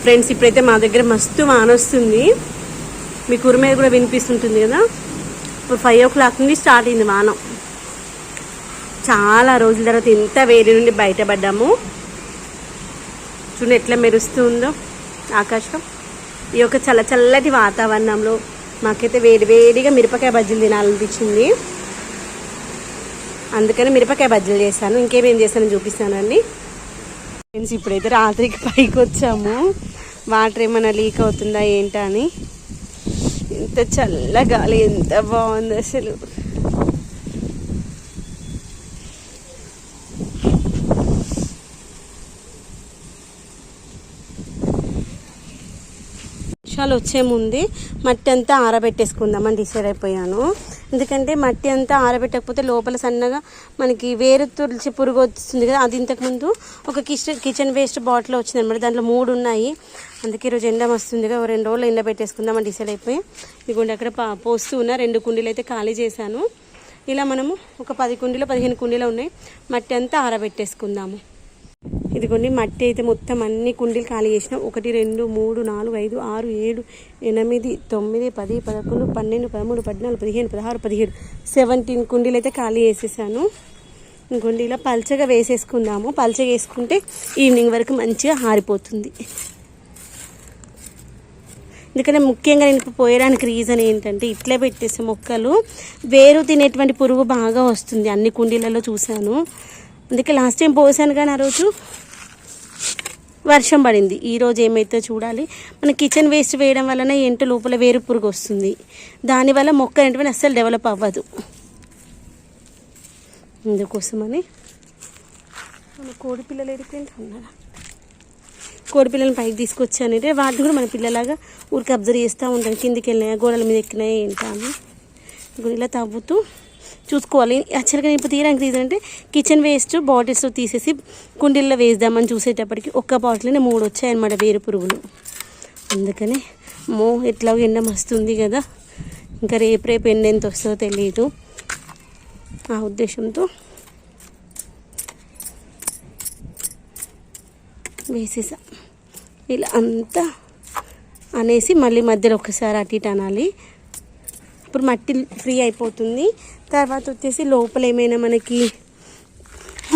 Friends ఇప్పుడైతే మా దగ్గర మస్తు వాన వస్తుంది. మీకు ఊరి మీద కూడా వినిపిస్తుంటుంది కదా. ఇప్పుడు 5 o'clock నుండి స్టార్ట్ అయింది వాన. చాలా రోజుల తర్వాత ఇంత వేడి నుండి బయటపడ్డాము. చూడండి ఎట్లా మెరుస్తుందో ఆకాశం. ఈ యొక్క చల్లటి వాతావరణంలో మాకైతే వేడిగా మిరపకాయ బజ్జీలు తినాలనిపించింది. అందుకని మిరపకాయ బజ్జీలు చేశాను. ఇంకేమేం చేశానని చూపిస్తానండి. ఫ్రెండ్స్ ఇప్పుడైతే రాత్రికి పైకి వచ్చాము. వాటర్ ఏమైనా లీక్ అవుతుందా ఏంటా అని. ఎంత చల్ల గాలి, ఎంత బాగుంది అసలు. వర్షాలు వచ్చే ముందే మట్టి అంతా ఆరబెట్టేసుకుందామని డిసైడ్ అయిపోయాను. ఎందుకంటే మట్టి అంతా ఆరబెట్టకపోతే లోపల సన్నగా మనకి వేరు తులసి పురుగు వస్తుంది కదా. అది ఇంతకుముందు ఒక కిచెన్ వేస్ట్ బాటిల్ వచ్చింది అనమాట. దాంట్లో 3 ఉన్నాయి. అందుకే ఈరోజు ఎండ వస్తుంది కదా, 2 రోజులు ఎండ పెట్టేసుకుందామని డిసైడ్ అయిపోయి ఇదిగోండి అక్కడ పోస్తూ ఉన్న 2 కుండీలు అయితే ఖాళీ చేశాను. ఇలా మనము ఒక 10 కుండీలు 15 కుండీలు ఉన్నాయి. మట్టి అంతా ఆరబెట్టేసుకుందాము. ఇదిగోండి మట్టి అయితే మొత్తం అన్ని కుండీలు ఖాళీ చేసినాం. 1 2 3 4 5 6 7 8 9 10 11 12 13 14 15 16 17 17 కుండీలు అయితే ఖాళీ చేసేసాను. ఇంకొండి ఇలా పల్చగా వేసేసుకుందాము. పల్చగా వేసుకుంటే ఈవినింగ్ వరకు మంచిగా ఆరిపోతుంది. ఎందుకంటే ముఖ్యంగా నేను పోయడానికి రీజన్ ఏంటంటే ఇట్లే పెట్టేసే మొక్కలు వేరు తినేటువంటి పురుగు బాగా వస్తుంది. అన్ని కుండీలలో చూశాను. అందుకే లాస్ట్ టైం పోసాను కానీ ఆ రోజు వర్షం పడింది. ఈరోజు ఏమైతే చూడాలి. మన కిచెన్ వేస్ట్ వేయడం వలన ఏంటో లోపల వేరు పురుగు వస్తుంది. దానివల్ల మొక్క ఏంటంటే అస్సలు డెవలప్ అవ్వదు. అందుకోసమని మన కోడి పిల్లలు ఎడిపోయింది ఉన్నారా. కోడి పిల్లల్ని పైకి తీసుకొచ్చానంటే వాటిని కూడా మన పిల్లలాగా ఊరికి అబ్జర్వ్ చేస్తూ ఉంటాను. కిందికి వెళ్ళినాయా, గోడల మీద ఎక్కినాయా ఏంటా అని ఇలా తవ్వుతూ చూసుకోవాలి. యాక్చువల్గా నేను ఇప్పుడు తీయడానికి రీజన్ అంటే కిచెన్ వేస్ట్ బాటిల్స్ తీసేసి కుండీల్లో వేద్దామని చూసేటప్పటికి ఒక్క బాటిల్ని 3 వచ్చాయన్నమాట వేరు పురుగులు. అందుకని ఎట్లా ఎండ మస్తుంది కదా, ఇంకా రేపు ఎండ ఎంత వస్తుందో తెలియదు. ఆ ఉద్దేశంతో వేసేసా. ఇలా అంతా అనేసి మళ్ళీ మధ్యలో ఒకసారి అటు ఇటు అనాలి. ఇప్పుడు మట్టి ఫ్రీ అయిపోతుంది. తర్వాత వచ్చేసి లోపల ఏమైనా మనకి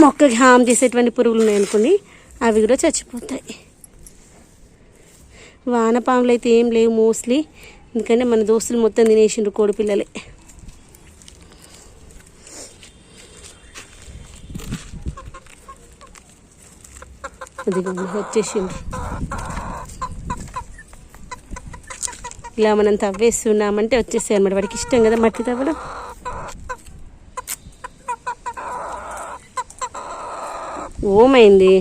మొక్కకి హామ్ చేసేటువంటి పురుగులు ఉన్నాయనుకోండి, అవి కూడా చచ్చిపోతాయి. వానపాములు అయితే ఏం లేవు మోస్ట్లీ. ఎందుకంటే మన దోస్తులు మొత్తం తినేసిండ్రు కోడి పిల్లలే. అది వచ్చేసిండ్రు. ఇలా మనం తవ్వేస్తున్నామంటే వచ్చేస్తాయి అన్నమాట. వాడికి ఇష్టం కదా మట్టి తవ్వడం. ఓమైంది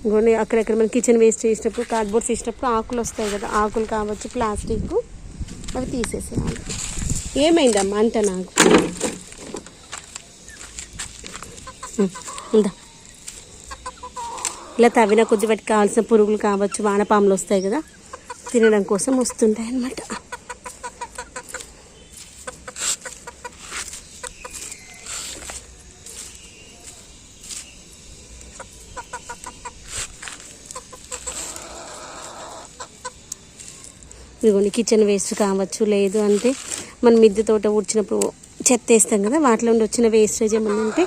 ఇంకోండి అక్కడెక్కడ మనం కిచెన్ వేస్ట్ చేసినప్పుడు, కార్డ్బోర్డ్స్ వేసినప్పుడు ఆకులు వస్తాయి కదా, ఆకులు కావచ్చు, ప్లాస్టిక్, అవి తీసేసేయాలి. ఏమైందమ్మా అంట నాకు ఉందా. ఇలా తవ్విన కొద్ది వాటికి కావాల్సిన పురుగులు కావచ్చు, వానపాములు వస్తాయి కదా, తినడం కోసం వస్తుంటాయి అన్నమాట. ఇదిగోండి కిచెన్ వేస్ట్ కావచ్చు, లేదు అంటే మనం మిద్దె తోట ఊడ్చినప్పుడు చెత్త వేస్తాం కదా, వాటిలో నుండి వచ్చిన వేస్టేజ్ ఏమన్నా ఉంటే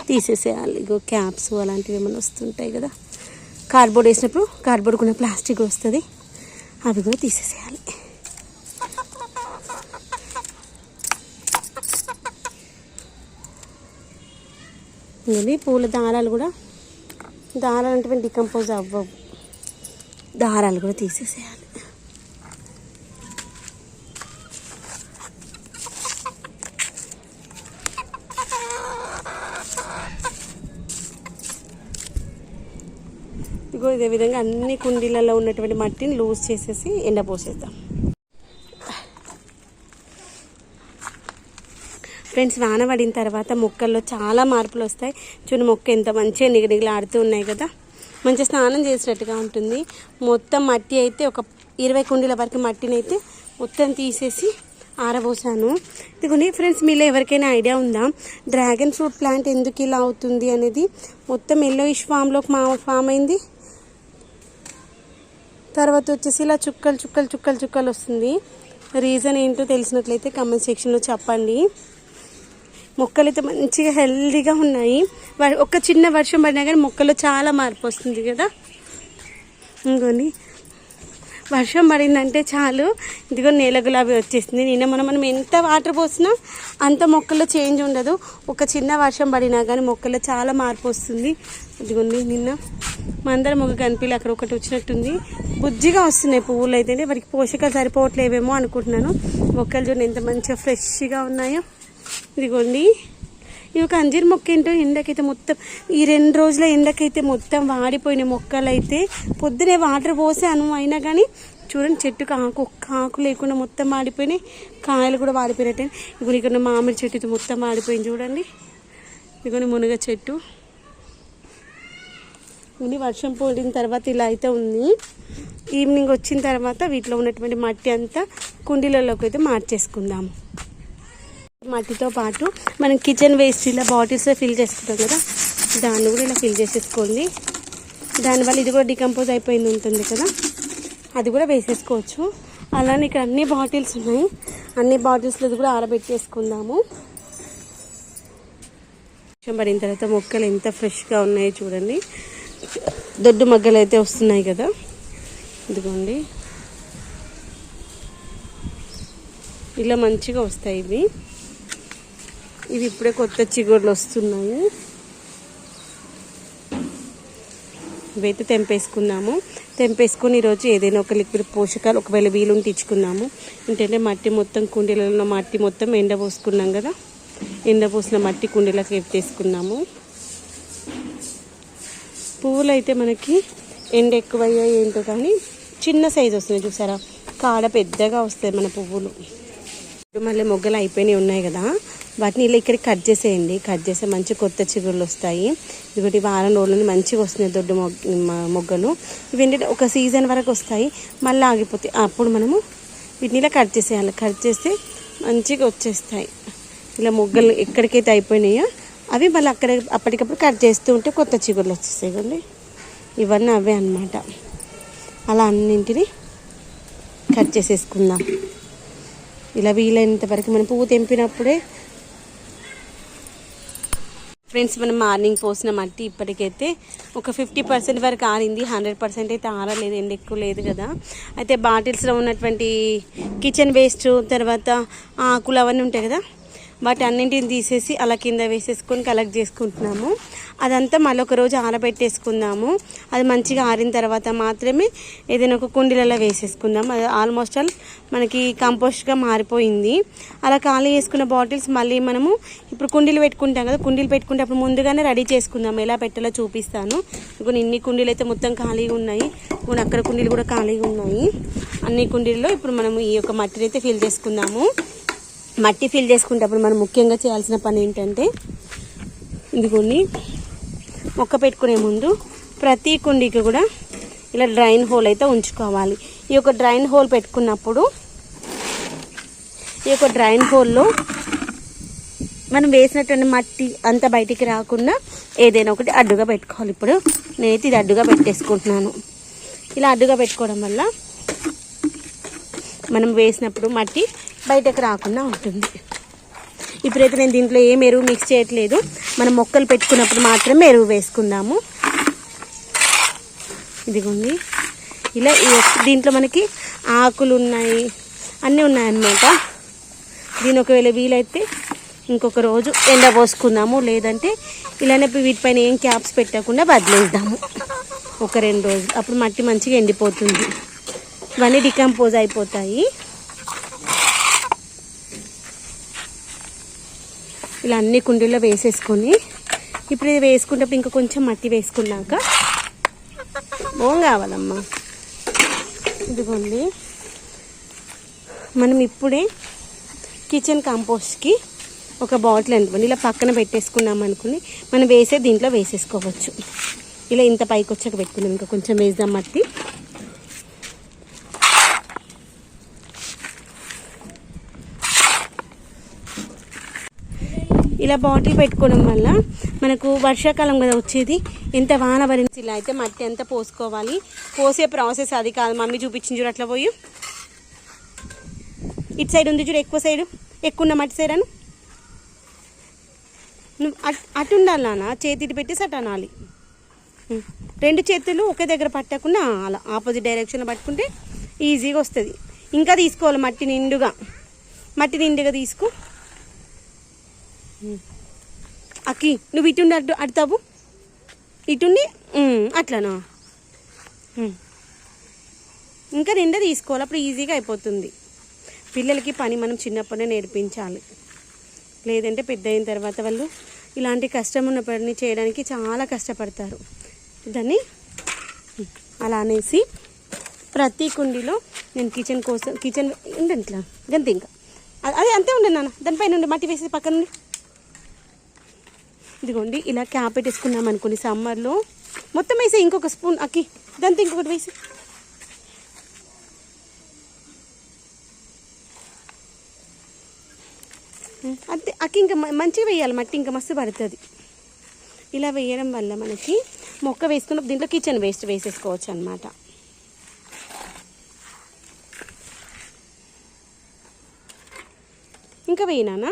తీసేసేయాలి. ఇగో క్యాప్స్ అలాంటివి ఏమైనా వస్తుంటాయి కదా, కార్డ్బోర్డ్ వేసినప్పుడు కార్డ్బోర్డ్ కూడా ప్లాస్టిక్ వస్తుంది, అవి కూడా తీసేసేయాలి. ఇది పూల దారాలు కూడా, దారాలు అంటే డికంపోజ్ అవ్వవు, దారాలు కూడా తీసేసేయాలి. ఇగో ఇదే విధంగా అన్ని కుండీలలో ఉన్నటువంటి మట్టిని లూజ్ చేసేసి ఎండపోసేద్దాం. ఫ్రెండ్స్, వాన పడిన తర్వాత మొక్కల్లో చాలా మార్పులు వస్తాయి. చూడండి మొక్క ఎంత మంచిగా నిగనిగలాడుతూ ఉన్నాయి కదా, మంచిగా స్నానం చేసినట్టుగా ఉంటుంది. మొత్తం మట్టి అయితే ఒక 20 కుండీల వరకు మట్టిని అయితే మొత్తం తీసేసి ఆరబోసాను. ఇదిగోండి ఫ్రెండ్స్, మీలో ఎవరికైనా ఐడియా ఉందా డ్రాగన్ ఫ్రూట్ ప్లాంట్ ఎందుకు ఇలా అవుతుంది అనేది? మొత్తం ఎల్లోయిష్ ఫామ్ అయింది. తర్వాత వచ్చేసి ఇలా చుక్కలు చుక్కలు చుక్కలు చుక్కలు వస్తుంది. రీజన్ ఏంటో తెలిసినట్లయితే కామెంట్ సెక్షన్లో చెప్పండి. మొక్కలు అయితే మంచిగా హెల్దీగా ఉన్నాయి. ఒక చిన్న వర్షం పడినా కానీ మొక్కలో చాలా మార్పు వస్తుంది కదా. ఇంకోండి వర్షం పడిందంటే చాలు, ఇదిగో నేల గులాబీ వచ్చేసింది. నిన్న మనం ఎంత వాటర్ పోసినా అంత మొక్కల్లో చేంజ్ ఉండదు. ఒక చిన్న వర్షం పడినా కానీ మొక్కల్లో చాలా మార్పు వస్తుంది. ఇదిగోండి నిన్న మందర మొగ్గ కనిపించి అక్కడ ఒకటి వచ్చినట్టుంది. బుజ్జిగా వస్తున్నాయి పువ్వులు అయితే. వాటికి పోషకాలు సరిపోవట్లేవేమో అనుకుంటున్నాను. మొక్కలు చూడండి ఎంత మంచిగా ఫ్రెష్గా ఉన్నాయో. ఇదిగోండి ఈ ఒక అంజీర్ మొక్క ఏంటో ఎండకైతే మొత్తం ఈ 2 రోజుల ఎండకైతే మొత్తం వాడిపోయిన మొక్కలు అయితే పొద్దునే వాటర్ పోసాను, అయినా కానీ చూడండి చెట్టుకు ఒక్క ఆకు లేకుండా మొత్తం వాడిపోయినాయి. కాయలు కూడా వాడిపోయినట్టే. ఇప్పుడు ఇక్కడ మామిడి చెట్టు అయితే మొత్తం వాడిపోయింది చూడండి. ఇదిగోని మునగ చెట్టు. ఇది వర్షం పోడిన తర్వాత ఇలా అయితే ఉంది. ఈవినింగ్ వచ్చిన తర్వాత వీటిలో ఉన్నటువంటి మట్టి అంతా కుండీలలోకి అయితే మార్చేసుకుందాము. మట్టితో పాటు మనం కిచెన్ వేస్ట్ ఇలా బాటిల్స్లో ఫిల్ చేసుకుంటాం కదా, దాన్ని కూడా ఇలా ఫిల్ చేసేసుకోండి. దానివల్ల ఇది కూడా డికంపోజ్ అయిపోయింది ఉంటుంది కదా, అది కూడా వేసేసుకోవచ్చు. అలానే ఇక్కడ అన్ని బాటిల్స్ ఉన్నాయి. అన్ని బాటిల్స్లో కూడా ఆరబెట్టేసుకుందాము. వర్షం పడిన తర్వాత మొక్కలు ఎంత ఫ్రెష్గా ఉన్నాయో చూడండి. దొడ్డు మొగ్గలు అయితే వస్తున్నాయి కదా. ఇదిగోండి ఇలా మంచిగా వస్తాయి ఇవి. ఇవి ఇప్పుడే కొత్త చిగుర్లు వస్తున్నాయి. ఇవైతే తెంపేసుకున్నాము. తెంపేసుకొని ఈరోజు ఏదైనా ఒక లిక్విడ్ పోషకాలు ఒకవేళ వీలుంటే ఇచ్చుకున్నాము. ఏంటంటే మట్టి మొత్తం కుండీలలో మట్టి మొత్తం ఎండపోసుకున్నాం కదా, ఎండపోసిన మట్టి కుండీలకు ఎత్తేసుకున్నాము. పువ్వులు అయితే మనకి ఎండ ఎక్కువయ్యాయి ఏంటో కానీ చిన్న సైజు వస్తున్నాయి చూసారా, కాడ పెద్దగా వస్తాయి మన పువ్వులు. మళ్ళీ మొగ్గలు అయిపోయినాయి ఉన్నాయి కదా, వాటిని ఇలా ఇక్కడికి కట్ చేసేయండి. కట్ చేస్తే మంచి కొత్త చిగురులు వస్తాయి. ఇదిగోటి వారం రోజులని మంచిగా వస్తున్నాయి దొడ్డు మొగ్గలు. ఇవి ఏంటంటే ఒక సీజన్ వరకు వస్తాయి, మళ్ళీ ఆగిపోతాయి. అప్పుడు మనము వీటిని ఇలా కట్ చేసేయాలి. కట్ చేస్తే మంచిగా వచ్చేస్తాయి. ఇలా మొగ్గలు ఎక్కడికైతే అయిపోయినాయో అవి మళ్ళీ అప్పటికప్పుడు కట్ చేస్తూ ఉంటే కొత్త చిగురులు వచ్చేస్తాయి కండి. ఇవన్నీ అవే అన్నమాట. అలా అన్నింటినీ కట్ చేసేసుకుందాం. ఇలా వీలైనంత వరకు మనం పువ్వు తెంపినప్పుడే. ఫ్రెండ్స్, మనం మార్నింగ్ పోసిన మట్టి ఇప్పటికైతే ఒక 50% వరకు ఆరింది. 100% అయితే ఆరలేదు, ఎండ ఎక్కువ లేదు కదా. అయితే బాటిల్స్లో ఉన్నటువంటి కిచెన్ వేస్ట్, తర్వాత ఆకులు అవన్నీ ఉంటాయి కదా, వాటి అన్నింటిని తీసేసి అలా కింద వేసేసుకొని కలెక్ట్ చేసుకుంటున్నాము. అదంతా మళ్ళీ ఒక రోజు ఆరబెట్టేసుకుందాము. అది మంచిగా ఆరిన తర్వాత మాత్రమే ఏదైనా ఒక కుండీలలో వేసేసుకుందాం. అది ఆల్మోస్ట్ ఆల్ మనకి కంపోస్ట్గా మారిపోయింది. అలా ఖాళీ చేసుకున్న బాటిల్స్ మళ్ళీ మనము ఇప్పుడు కుండీలు పెట్టుకుంటాం కదా, కుండీలు పెట్టుకుంటే అప్పుడు ముందుగానే రెడీ చేసుకుందాం. ఎలా పెట్టాలో చూపిస్తాను. ఇప్పుడు ఇన్ని కుండీలు అయితే మొత్తం ఖాళీగా ఉన్నాయి. ఇప్పుడు అక్కడ కుండీలు కూడా ఖాళీగా ఉన్నాయి. అన్ని కుండీల్లో ఇప్పుడు మనము ఈ యొక్క మట్టిని అయితే ఫిల్ చేసుకుందాము. మట్టి ఫిల్ చేసుకునేటప్పుడు మనం ముఖ్యంగా చేయాల్సిన పని ఏంటంటే, ఇదిగోండి మొక్క పెట్టుకునే ముందు ప్రతి కుండీకి కూడా ఇలా డ్రైన్ హోల్ అయితే ఉంచుకోవాలి. ఈ యొక్క డ్రైన్ హోల్ పెట్టుకున్నప్పుడు ఈ యొక్క డ్రైన్ హోల్లో మనం వేసినటువంటి మట్టి అంత బయటికి రాకుండా ఏదైనా ఒకటి అడ్డుగా పెట్టుకోవాలి. ఇప్పుడు నేనైతే ఇది అడ్డుగా పెట్టేసుకుంటున్నాను. ఇలా అడ్డుగా పెట్టుకోవడం వల్ల మనం వేసినప్పుడు మట్టి బయటకు రాకుండా ఉంటుంది. ఇప్పుడైతే నేను దీంట్లో ఏం ఎరువు మిక్స్ చేయట్లేదు. మనం మొక్కలు పెట్టుకున్నప్పుడు మాత్రమే ఎరువు వేసుకుందాము. ఇదిగోండి ఇలా దీంట్లో మనకి ఆకులు ఉన్నాయి, అన్నీ ఉన్నాయన్నమాట. దీని ఒకవేళ వీలైతే ఇంకొక రోజు ఎండబోసుకుందాము, లేదంటే ఇలానే వీటిపైన ఏం క్యాప్స్ పెట్టకుండా వదిలేద్దాము ఒక 2 రోజులు. అప్పుడు మట్టి మంచిగా ఎండిపోతుంది, ఇవన్నీ డికంపోజ్ అయిపోతాయి. ఇలా అన్ని కుండీల్లో వేసేసుకొని ఇప్పుడు ఇది వేసుకున్నప్పుడు ఇంకా కొంచెం మట్టి వేసుకున్నాక బోం కావాలమ్మా. ఇదిగోండి మనం ఇప్పుడే కిచెన్ కంపోస్ట్కి ఒక బాటిల్ అనుకోండి ఇలా పక్కన పెట్టేసుకున్నాం అనుకుని మనం దీంట్లో వేసేసుకోవచ్చు. ఇలా ఇంత పైకి వచ్చాక పెట్టుకున్నాం. ఇంకా కొంచెం వేద్దాం మట్టి. ఇలా బాటిల్ పెట్టుకోవడం వల్ల మనకు వర్షాకాలం కదా వచ్చేది, ఎంత వాన పడిన ఇలా అయితే మట్టి అంతా పోసుకోవాలి. పోసే ప్రాసెస్ అది కాదు, మమ్మీ చూపించింది చూడు. అట్లా పోయి ఇటు సైడ్ ఉంది చూడు, ఎక్కువ సైడు ఎక్కువ ఉన్న మట్టి సైడ్ అను. నువ్వు అటు ఉండాలి నాన్న, చేతి ఇటు పెట్టేసి అటు అనాలి. 2 చేతులు ఒకే దగ్గర పట్టకుండా అలా ఆపోజిట్ డైరెక్షన్లో పట్టుకుంటే ఈజీగా వస్తుంది. ఇంకా తీసుకోవాలి మట్టి నిండుగా తీసుకో. అక్కి నువ్వు ఇటుండి అటు అడుతావు, ఇటుండి అట్లానా. ఇంకా నిండా తీసుకోవాలి, అప్పుడు ఈజీగా అయిపోతుంది. పిల్లలకి పని మనం చిన్నప్పుడే నేర్పించాలి, లేదంటే పెద్ద అయిన తర్వాత వాళ్ళు ఇలాంటి కష్టం ఉన్న పని చేయడానికి చాలా కష్టపడతారు. దాన్ని అలా అనేసి ప్రతి కుండీలో నేను కిచెన్ ఉండండి ఇట్లా గంతే, ఇంకా అదే అంతే ఉండండి నాన్న. దానిపైన ఉండి మట్టి వేసి పక్కన నుండి ఇదిగోండి ఇలా క్యాప్ పెట్టేసుకున్నాం అనుకోండి. సమ్మర్లో మొత్తం వేసి ఇంకొక స్పూన్ అక్కి, దాంతో ఇంకొకటి వేసి అంతే అక్కి. ఇంకా మంచిగా వేయాలి మట్టి, ఇంకా మస్తు పడుతుంది. ఇలా వేయడం వల్ల మనకి మొక్క వేసుకున్న దీంట్లో కిచెన్ వేస్ట్ వేసేసుకోవచ్చు అనమాట. ఇంకా వేయినా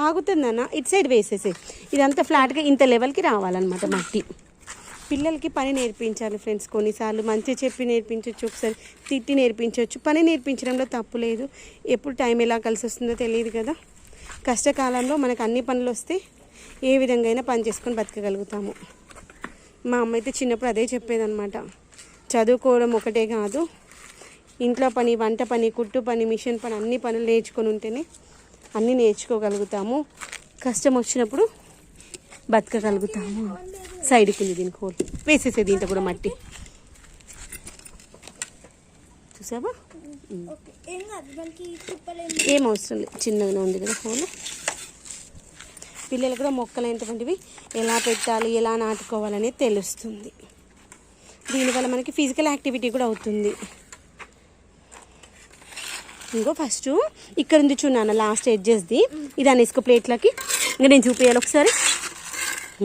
ఆగుతుందన్న, ఇటు సైడ్ వేసేసి ఇదంతా ఫ్లాట్గా ఇంత లెవెల్కి రావాలన్నమాట మట్టి. పిల్లలకి పని నేర్పించాలి ఫ్రెండ్స్. కొన్నిసార్లు మంచిగా చెప్పి నేర్పించవచ్చు, ఒకసారి తిట్టి నేర్పించవచ్చు. పని నేర్పించడంలో తప్పు లేదు. ఎప్పుడు టైం ఎలా కలిసి వస్తుందో తెలియదు కదా. కష్టకాలంలో మనకు అన్ని పనులు వస్తే ఏ విధంగా అయినా పని చేసుకొని బతకగలుగుతాము. మా అమ్మ అయితే చిన్నప్పుడు అదే చెప్పేదన్నమాట. చదువుకోవడం ఒకటే కాదు, ఇంట్లో పని, వంట పని, కుట్టు పని, మిషన్ పని, అన్ని పనులు నేర్చుకొని ఉంటేనే అన్నీ నేర్చుకోగలుగుతాము. కష్టం వచ్చినప్పుడు బతకగలుగుతాము. సైడ్కి ఉంది దీనికి హోల్ వేసేసే, దీంట్లో కూడా మట్టి చూసావా. ఏం అవసరం లేదు, చిన్నగానే ఉంది కదా హోల్. పిల్లలు కూడా మొక్కలు అయినటువంటివి ఎలా పెట్టాలి, ఎలా నాటుకోవాలనేది తెలుస్తుంది. దీనివల్ల మనకి ఫిజికల్ యాక్టివిటీ కూడా అవుతుంది. ఇంకో ఫస్ట్ ఇక్కడ ఉంది చూడన్న, లాస్ట్ ఎడ్జెస్ది ఇది అనేసుకో ప్లేట్లకి. ఇంకా నేను చూపించాలి ఒకసారి.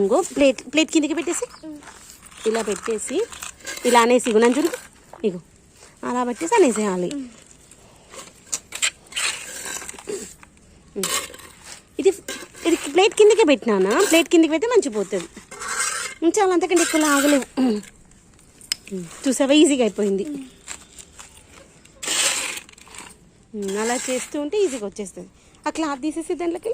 ఇంకో ప్లేట్ కిందకి పెట్టేసి ఇలా పెట్టేసి ఇలా అనేసి, ఇగో నన్ను చూడు, ఇగో అలా పెట్టేసి అనేసేయాలి. ఇది ఇది ప్లేట్ కిందకే పెట్టినానా, ప్లేట్ కిందకి పెడితే మంచిపోతుంది. చాలా అంతకంటే ఎక్కువ లాగలేవు. చూసావా, ఈజీగా అయిపోయింది. అలా చేస్తూ ఉంటే ఈజీగా వచ్చేస్తుంది. ఆ క్లాత్ తీసేసి దాంట్లోకి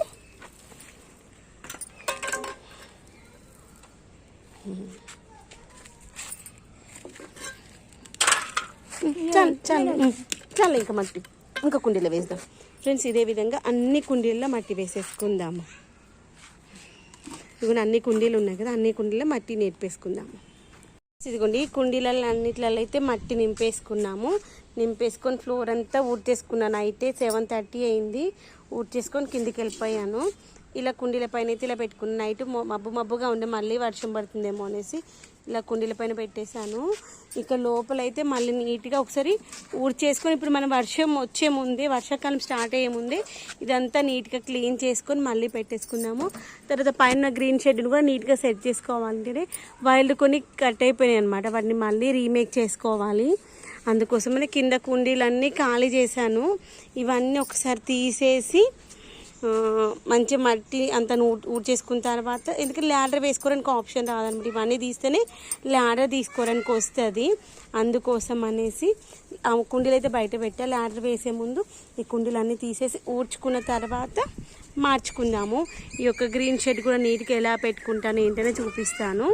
చాలు ఇంకా మట్టి ఇంకా కుండీలో వేద్దాం ఫ్రెండ్స్. ఇదే విధంగా అన్ని కుండీల్లో మట్టి వేసేసుకుందాము. ఇదిగోండి అన్ని కుండీలు ఉన్నాయి కదా, అన్ని కుండీల్లో మట్టి నేర్పేసుకుందాము. ఇదిగోండి ఈ కుండీలలో అన్నిట్లలో అయితే మట్టి నింపేసుకొని ఫ్లోర్ అంతా ఊడ్చేసుకున్నాను. అయితే 7:30 అయింది. ఊడ్చేసుకొని కిందికి వెళ్ళిపోయాను. ఇలా కుండీల పైన అయితే ఇలా పెట్టుకున్నాను. నైట్ మబ్బుగా ఉండే మళ్ళీ వర్షం పడుతుందేమో అనేసి ఇలా కుండీల పైన పెట్టేశాను. ఇక లోపలైతే మళ్ళీ నీట్గా ఒకసారి ఊడ్చేసుకొని, ఇప్పుడు మనం వర్షం వచ్చే ముందే, వర్షాకాలం స్టార్ట్ అయ్యే ముందే ఇదంతా నీట్గా క్లీన్ చేసుకొని మళ్ళీ పెట్టేసుకున్నాము. తర్వాత పైన గ్రీన్ షెడ్ని కూడా నీట్గా సెట్ చేసుకోవాలంటే వైల్డ్ కొన్ని కట్ అయిపోయినాయి అనమాట. వాటిని మళ్ళీ రీమేక్ చేసుకోవాలి. అందుకోసమని కింద కుండీలన్నీ ఖాళీ చేశాను. ఇవన్నీ ఒకసారి తీసేసి మంచి మట్టి అంతా ఊడ్చేసుకున్న తర్వాత, ఎందుకంటే ల్యాడర్ వేసుకోవడానికి ఆప్షన్ రాదనమాట. ఇవన్నీ తీస్తేనే ల్యాడర్ తీసుకోవడానికి వస్తుంది. అందుకోసం అనేసి ఆ కుండీలు అయితే బయట పెట్టా. ల్యాడర్ వేసే ముందు ఈ కుండీలు అన్నీ తీసేసి ఊడ్చుకున్న తర్వాత మార్చుకుందాము. ఈ యొక్క గ్రీన్ షెడ్ కూడా నీట్గా ఎలా పెట్టుకుంటాను ఏంటనే చూపిస్తాను.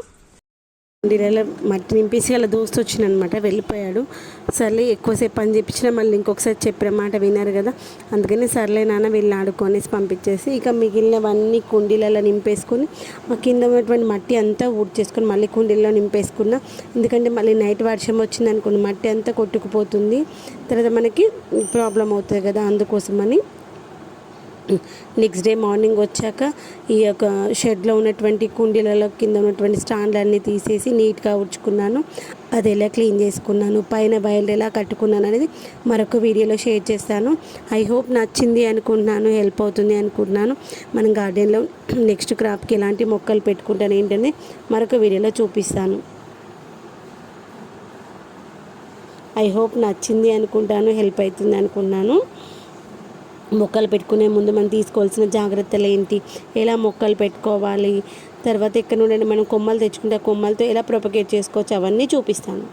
కుండీలలో మట్టి నింపేసి అలా దోస్తు వచ్చిందనమాట, వెళ్ళిపోయాడు. సర్లే ఎక్కువసేపు పని చెప్పించినా మళ్ళీ ఇంకొకసారి చెప్పిన మాట విన్నారు కదా, అందుకని సర్లే నాన్న వెళ్ళి ఆడుకొనేసి పంపించేసి ఇక మిగిలినవన్నీ కుండీలలో నింపేసుకొని మా కింద ఉన్నటువంటి మట్టి అంతా ఊడ్చేసుకొని మళ్ళీ కుండీల్లో నింపేసుకున్నా. ఎందుకంటే మళ్ళీ నైట్ వర్షం వచ్చింది అనుకోండి, మట్టి అంతా కొట్టుకుపోతుంది, తర్వాత మనకి ప్రాబ్లం అవుతుంది కదా. అందుకోసమని నెక్స్ట్ డే మార్నింగ్ వచ్చాక ఈ యొక్క షెడ్లో ఉన్నటువంటి కుండీలలో కింద ఉన్నటువంటి స్టాండ్లన్నీ తీసేసి నీట్గా ఉడ్చుకున్నాను. అది ఎలా క్లీన్ చేసుకున్నాను, పైన బయలు ఎలా కట్టుకున్నాను అనేది మరొక వీడియోలో షేర్ చేస్తాను. ఐ హోప్ నచ్చింది అనుకుంటున్నాను, హెల్ప్ అవుతుంది అనుకుంటున్నాను. మనం గార్డెన్లో నెక్స్ట్ క్రాప్కి ఎలాంటి మొక్కలు పెట్టుకుంటాను ఏంటని మరొక వీడియోలో చూపిస్తాను. ఐ హోప్ నచ్చింది అనుకుంటాను, హెల్ప్ అవుతుంది అనుకున్నాను. మొక్కలు పెట్టుకునే ముందు మనం తీసుకోవాల్సిన జాగ్రత్తలు ఏంటి, ఎలా మొక్కలు పెట్టుకోవాలి, తర్వాత ఎక్కడ నుండి మనం కొమ్మలు తెచ్చుకుంటే కొమ్మలతో ఎలా ప్రొపగేట్ చేసుకోవచ్చు అవన్నీ చూపిస్తాను.